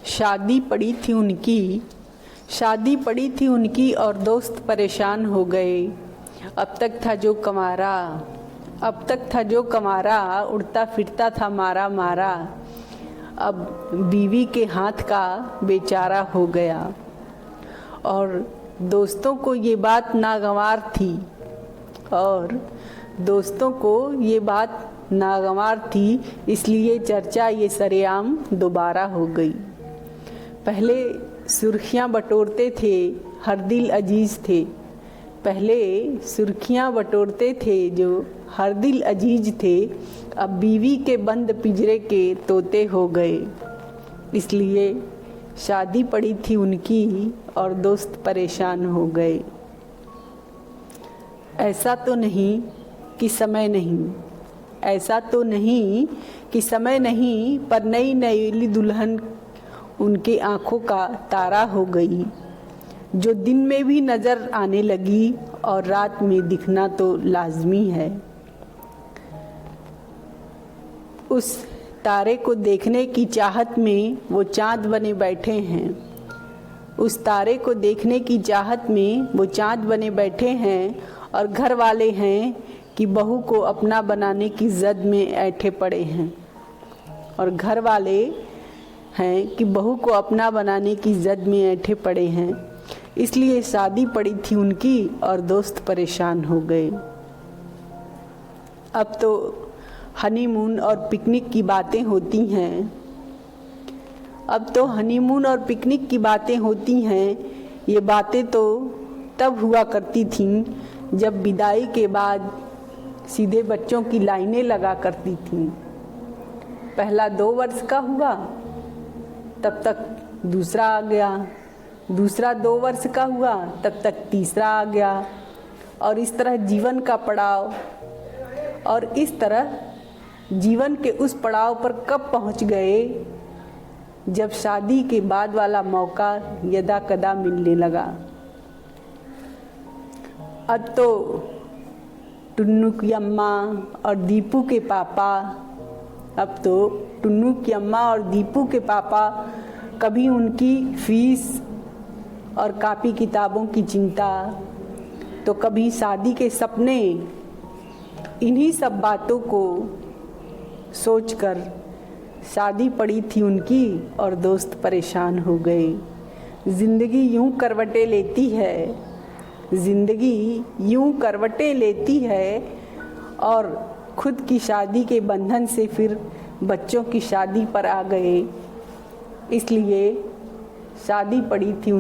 शादी पड़ी थी उनकी और दोस्त परेशान हो गए। अब तक था जो कमारा उड़ता फिरता था मारा मारा। अब बीवी के हाथ का बेचारा हो गया। और दोस्तों को ये बात नागवार थी, इसलिए चर्चा ये सरेआम दोबारा हो गई। पहले सुर्खियां बटोरते थे, हर दिल अजीज थे, अब बीवी के बंद पिंजरे के तोते हो गए। इसलिए शादी पड़ी थी उनकी और दोस्त परेशान हो गए। ऐसा तो नहीं कि समय नहीं, पर नई नईली दुल्हन उनके आँखों का तारा हो गई, जो दिन में भी नज़र आने लगी और रात में दिखना तो लाजमी है। उस तारे को देखने की चाहत में वो चाँद बने बैठे हैं, और घर वाले हैं कि बहू को अपना बनाने की ज़द में ऐंठे पड़े हैं। इसलिए शादी पड़ी थी उनकी और दोस्त परेशान हो गए। अब तो हनीमून और पिकनिक की बातें होती हैं। ये बातें तो तब हुआ करती थीं जब विदाई के बाद सीधे बच्चों की लाइनें लगा करती थीं। पहला 2 वर्ष का हुआ, तब तक दूसरा आ गया, दूसरा 2 वर्ष का हुआ, तब तक तीसरा आ गया, और इस तरह जीवन के उस पड़ाव पर कब पहुंच गए जब शादी के बाद वाला मौका यदा कदा मिलने लगा। अब तो टुन्नू की अम्मा और दीपू के पापा कभी उनकी फीस और कापी किताबों की चिंता, तो कभी शादी के सपने। इन्हीं सब बातों को सोचकर शादी पड़ी थी उनकी और दोस्त परेशान हो गए। जिंदगी यूं करवटें लेती है और खुद की शादी के बंधन से फिर बच्चों की शादी पर आ गए। इसलिए शादी पड़ी थी